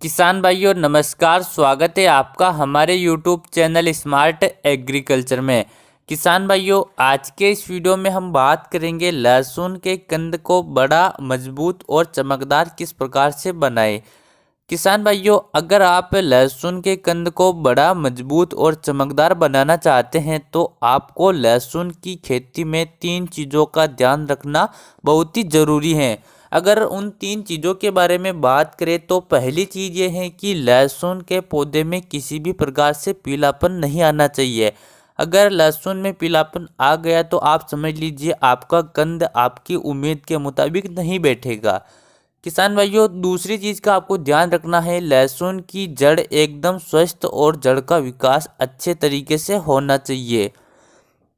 किसान भाइयों नमस्कार। स्वागत है आपका हमारे YouTube चैनल स्मार्ट एग्रीकल्चर में। किसान भाइयों आज के इस वीडियो में हम बात करेंगे लहसुन के कंद को बड़ा मजबूत और चमकदार किस प्रकार से बनाएं। किसान भाइयों अगर आप लहसुन के कंद को बड़ा मजबूत और चमकदार बनाना चाहते हैं तो आपको लहसुन की खेती में 3 चीज़ों का ध्यान रखना बहुत ही ज़रूरी है। अगर उन 3 चीज़ों के बारे में बात करें तो पहली चीज़ ये है कि लहसुन के पौधे में किसी भी प्रकार से पीलापन नहीं आना चाहिए। अगर लहसुन में पीलापन आ गया तो आप समझ लीजिए आपका कंद आपकी उम्मीद के मुताबिक नहीं बैठेगा। किसान भाइयों दूसरी चीज़ का आपको ध्यान रखना है, लहसुन की जड़ एकदम स्वस्थ और जड़ का विकास अच्छे तरीके से होना चाहिए,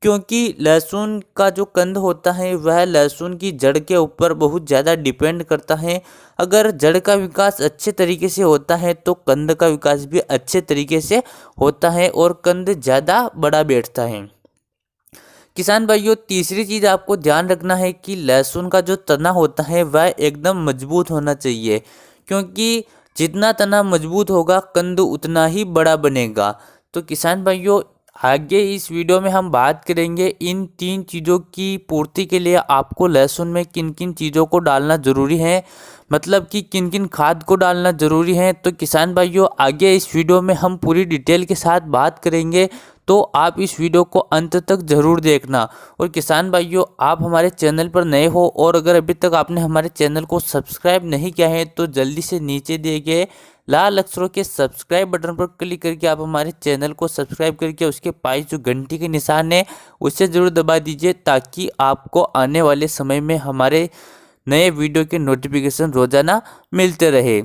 क्योंकि लहसुन का जो कंद होता है वह लहसुन की जड़ के ऊपर बहुत ज़्यादा डिपेंड करता है। अगर जड़ का विकास अच्छे तरीके से होता है तो कंद का विकास भी अच्छे तरीके से होता है और कंद ज़्यादा बड़ा बैठता है। किसान भाइयों तीसरी चीज़ आपको ध्यान रखना है कि लहसुन का जो तना होता है वह एकदम मजबूत होना चाहिए, क्योंकि जितना तना मजबूत होगा कंद उतना ही बड़ा बनेगा। तो किसान भाइयों आगे इस वीडियो में हम बात करेंगे इन 3 चीज़ों की पूर्ति के लिए आपको लहसुन में किन किन चीज़ों को डालना ज़रूरी है, मतलब कि किन किन खाद को डालना ज़रूरी है। तो किसान भाइयों आगे इस वीडियो में हम पूरी डिटेल के साथ बात करेंगे, तो आप इस वीडियो को अंत तक ज़रूर देखना। और किसान भाइयों आप हमारे चैनल पर नए हो और अगर अभी तक आपने हमारे चैनल को सब्सक्राइब नहीं किया है तो जल्दी से नीचे दिए गए लाल अक्षरों के सब्सक्राइब बटन पर क्लिक करके आप हमारे चैनल को सब्सक्राइब करके उसके पास जो घंटी के निशान है उसे ज़रूर दबा दीजिए, ताकि आपको आने वाले समय में हमारे नए वीडियो के नोटिफिकेशन रोज़ाना मिलते रहे।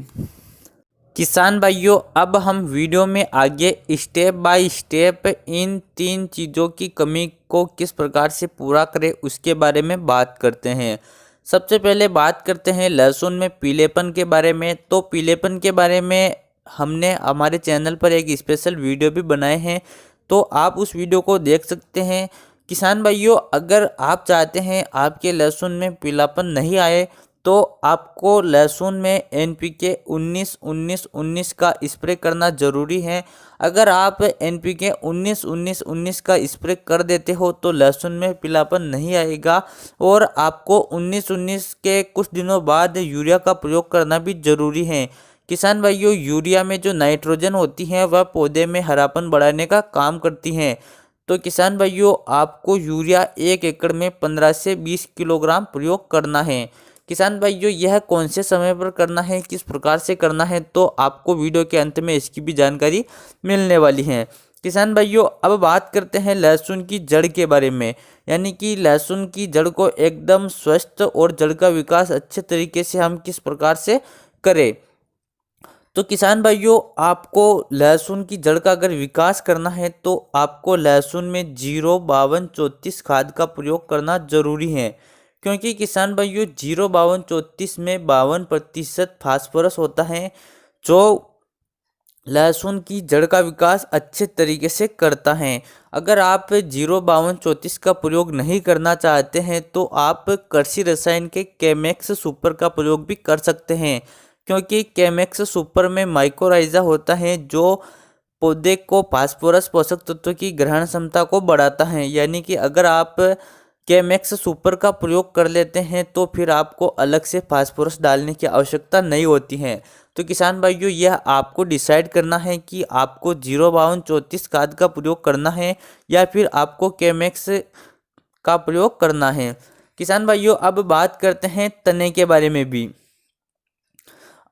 किसान भाइयों अब हम वीडियो में आगे स्टेप बाय स्टेप इन 3 चीज़ों की कमी को किस प्रकार से पूरा करें उसके बारे में बात करते हैं। सबसे पहले बात करते हैं लहसुन में पीलेपन के बारे में। तो पीलेपन के बारे में हमने हमारे चैनल पर एक स्पेशल वीडियो भी बनाए हैं, तो आप उस वीडियो को देख सकते हैं। किसान भाइयों अगर आप चाहते हैं आपके लहसुन में पीलापन नहीं आए तो आपको लहसुन में NPK 19-19-19 का स्प्रे करना ज़रूरी है। अगर आप NPK 19-19-19 का स्प्रे कर देते हो तो लहसुन में पीलापन नहीं आएगा, और आपको 19-19 के कुछ दिनों बाद यूरिया का प्रयोग करना भी ज़रूरी है। किसान भाइयों यूरिया में जो नाइट्रोजन होती है वह पौधे में हरापन बढ़ाने का काम करती है। तो किसान भाइयों आपको यूरिया 1 एकड़ में 15 से 20 किलोग्राम प्रयोग करना है। किसान भाइयों यह कौन से समय पर करना है, किस प्रकार से करना है, तो आपको वीडियो के अंत में इसकी भी जानकारी मिलने वाली है। किसान भाइयों अब बात करते हैं लहसुन की जड़ के बारे में, यानी कि लहसुन की जड़ को एकदम स्वस्थ और जड़ का विकास अच्छे तरीके से हम किस प्रकार से करें। तो किसान भाइयों आपको लहसुन की जड़ का अगर विकास करना है तो आपको लहसुन में 0-52-34 खाद का प्रयोग करना जरूरी है, क्योंकि किसान भाइयों 0-52-34 में 52% फास्फोरस होता है, जो लहसुन की जड़ का विकास अच्छे तरीके से करता है। अगर आप 0-52-34 का प्रयोग नहीं करना चाहते हैं तो आप कृषि रसायन के केमेक्स सुपर का प्रयोग भी कर सकते हैं, क्योंकि केमेक्स सुपर में माइकोराइजा होता है जो पौधे को फास्फोरस पोषक तत्व की ग्रहण क्षमता को बढ़ाता है। यानी कि अगर आप केमेक्स सुपर का प्रयोग कर लेते हैं तो फिर आपको अलग से फास्फोरस डालने की आवश्यकता नहीं होती है। तो किसान भाइयों यह आपको डिसाइड करना है कि आपको 0-52-34 खाद का प्रयोग करना है या फिर आपको केमेक्स का प्रयोग करना है। किसान भाइयों अब बात करते हैं तने के बारे में भी।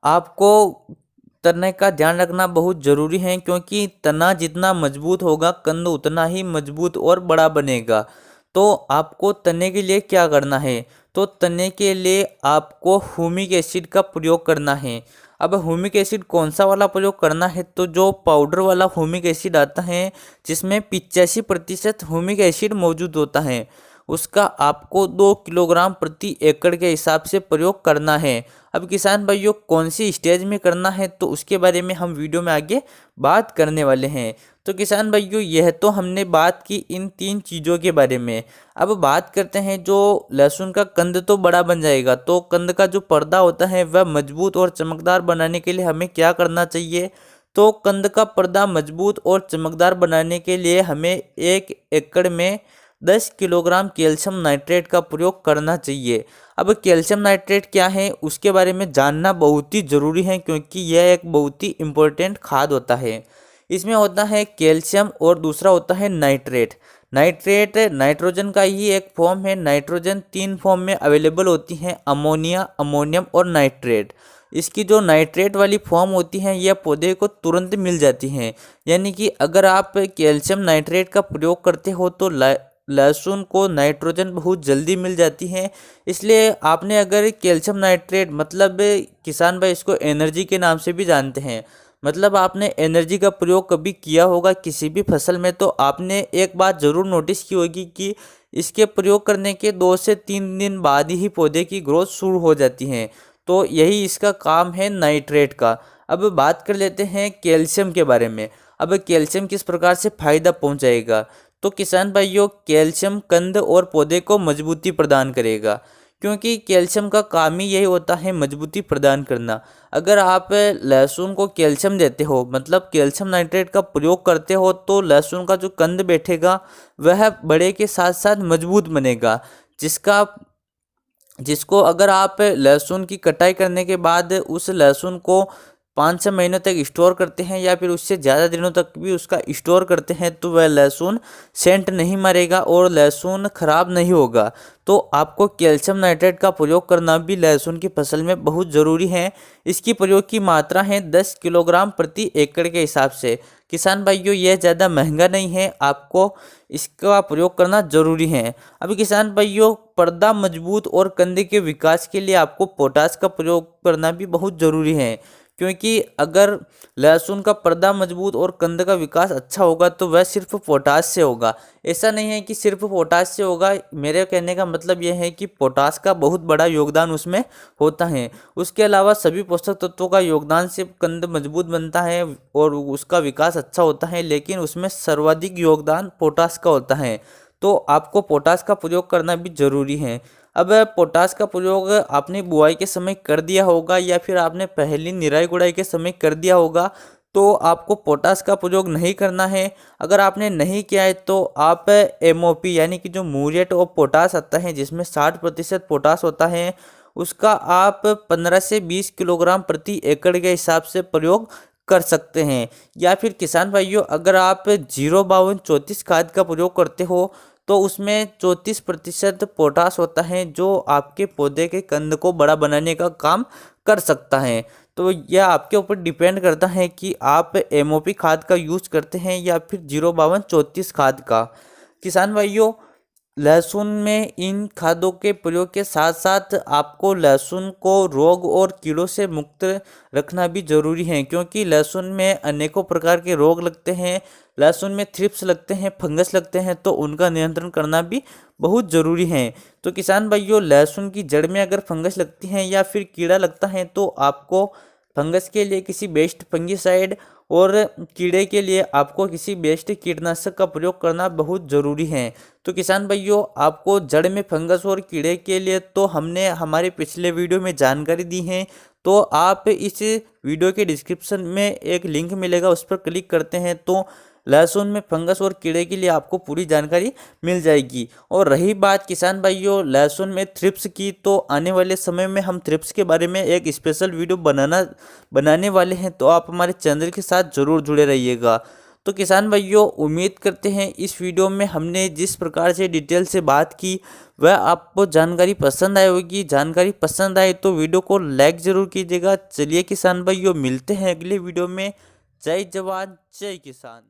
आपको तने का ध्यान रखना बहुत ज़रूरी है, क्योंकि तना जितना मजबूत होगा कंद उतना ही मजबूत और बड़ा बनेगा। तो आपको तने के लिए क्या करना है, तो तने के लिए आपको ह्यूमिक एसिड का प्रयोग करना है। अब ह्यूमिक एसिड कौन सा वाला प्रयोग करना है, तो जो पाउडर वाला ह्यूमिक एसिड आता है जिसमें 85% ह्यूमिक एसिड मौजूद होता है उसका आपको 2 किलोग्राम प्रति एकड़ के हिसाब से प्रयोग करना है। अब किसान भाइयों कौन सी स्टेज में करना है तो उसके बारे में हम वीडियो में आगे बात करने वाले हैं। तो किसान भाइयों यह तो हमने बात की इन 3 चीज़ों के बारे में। अब बात करते हैं जो लहसुन का कंद तो बड़ा बन जाएगा, तो कंद का जो पर्दा होता है वह मजबूत और चमकदार बनाने के लिए हमें क्या करना चाहिए। तो कंद का पर्दा मजबूत और चमकदार बनाने के लिए हमें 1 एकड़ में 10 किलोग्राम कैल्शियम नाइट्रेट का प्रयोग करना चाहिए। अब कैल्शियम नाइट्रेट क्या है उसके बारे में जानना बहुत ही ज़रूरी है, क्योंकि यह एक बहुत ही इम्पोर्टेंट खाद होता है। इसमें होता है कैल्शियम और दूसरा होता है नाइट्रेट। नाइट्रेट नाइट्रोजन का ही एक फॉर्म है। नाइट्रोजन 3 फॉर्म में अवेलेबल होती हैं, अमोनिया, अमोनियम और नाइट्रेट। इसकी जो नाइट्रेट वाली फॉर्म होती हैं यह पौधे को तुरंत मिल जाती हैं। यानी कि अगर आप कैल्शियम नाइट्रेट का प्रयोग करते हो तो लहसुन को नाइट्रोजन बहुत जल्दी मिल जाती है। इसलिए आपने अगर कैल्शियम नाइट्रेट मतलब किसान भाई इसको एनर्जी के नाम से भी जानते हैं, मतलब आपने एनर्जी का प्रयोग कभी किया होगा किसी भी फसल में, तो आपने एक बात ज़रूर नोटिस की होगी कि इसके प्रयोग करने के 2 से 3 दिन बाद ही पौधे की ग्रोथ शुरू हो जाती है। तो यही इसका काम है नाइट्रेट का। अब बात कर लेते हैं कैल्शियम के बारे में। अब कैल्शियम किस प्रकार से फायदा पहुंचाएगा। तो किसान भाइयों कैल्शियम कंद और पौधे को मजबूती प्रदान करेगा, क्योंकि कैल्शियम का काम ही यही होता है मजबूती प्रदान करना। अगर आप लहसुन को कैल्शियम देते हो मतलब कैल्शियम नाइट्रेट का प्रयोग करते हो तो लहसुन का जो कंद बैठेगा वह बड़े के साथ साथ मजबूत बनेगा, जिसको अगर आप लहसुन की कटाई करने के बाद उस लहसुन को 5-6 महीनों तक स्टोर करते हैं या फिर उससे ज़्यादा दिनों तक भी उसका स्टोर करते हैं तो वह लहसुन सेंट नहीं मारेगा और लहसुन खराब नहीं होगा। तो आपको कैल्शियम नाइट्रेट का प्रयोग करना भी लहसुन की फसल में बहुत ज़रूरी है। इसकी प्रयोग की मात्रा है 10 किलोग्राम प्रति एकड़ के हिसाब से। किसान भाइयों यह ज़्यादा महंगा नहीं है, आपको इसका प्रयोग करना जरूरी है। अभी किसान भाइयों पर्दा मजबूत और कंद के विकास के लिए आपको पोटास का प्रयोग करना भी बहुत ज़रूरी है, क्योंकि अगर लहसुन का पर्दा मजबूत और कंद का विकास अच्छा होगा तो वह सिर्फ पोटास से होगा। ऐसा नहीं है कि सिर्फ पोटास से होगा, मेरे कहने का मतलब यह है कि पोटास का बहुत बड़ा योगदान उसमें होता है। उसके अलावा सभी पोषक तत्वों का योगदान से कंद मजबूत बनता है और उसका विकास अच्छा होता है, लेकिन उसमें सर्वाधिक योगदान पोटास का होता है। तो आपको पोटास का प्रयोग करना भी जरूरी है। अब पोटास का प्रयोग आपने बुआई के समय कर दिया होगा या फिर आपने पहली निराई गुड़ाई के समय कर दिया होगा, तो आपको पोटास का प्रयोग नहीं करना है। अगर आपने नहीं किया है तो आप एमओपी यानी कि जो म्यूरेट ऑफ पोटास आता है जिसमें 60% पोटास होता है, उसका आप 15 से 20 किलोग्राम प्रति एकड़ के हिसाब से प्रयोग कर सकते हैं। या फिर किसान भाइयों अगर आप 052-34 खाद का प्रयोग करते हो तो उसमें 34% पोटास होता है जो आपके पौधे के कंद को बड़ा बनाने का काम कर सकता है। तो यह आपके ऊपर डिपेंड करता है कि आप एमओपी खाद का यूज़ करते हैं या फिर 052-34 खाद का। किसान भाइयों लहसुन में इन खादों के प्रयोग के साथ साथ आपको लहसुन को रोग और कीड़ों से मुक्त रखना भी जरूरी है, क्योंकि लहसुन में अनेकों प्रकार के रोग लगते हैं। लहसुन में थ्रिप्स लगते हैं, फंगस लगते हैं, तो उनका नियंत्रण करना भी बहुत ज़रूरी है। तो किसान भाइयों लहसुन की जड़ में अगर फंगस लगती है या फिर कीड़ा लगता है तो आपको फंगस के लिए किसी बेस्ट फंगिसाइड और कीड़े के लिए आपको किसी बेस्ट कीटनाशक का प्रयोग करना बहुत ज़रूरी है। तो किसान भाइयों आपको जड़ में फंगस और कीड़े के लिए तो हमने हमारे पिछले वीडियो में जानकारी दी है, तो आप इस वीडियो के डिस्क्रिप्शन में एक लिंक मिलेगा उस पर क्लिक करते हैं तो लहसुन में फंगस और कीड़े के लिए आपको पूरी जानकारी मिल जाएगी। और रही बात किसान भाइयों लहसुन में थ्रिप्स की, तो आने वाले समय में हम थ्रिप्स के बारे में एक स्पेशल वीडियो बनाने वाले हैं, तो आप हमारे चैनल के साथ ज़रूर जुड़े रहिएगा। तो किसान भाइयों उम्मीद करते हैं इस वीडियो में हमने जिस प्रकार से डिटेल से बात की वह आपको जानकारी पसंद आई होगी। जानकारी पसंद आए तो वीडियो को लाइक ज़रूर कीजिएगा। चलिए किसान भाइयों मिलते हैं अगले वीडियो में। जय जवान जय किसान।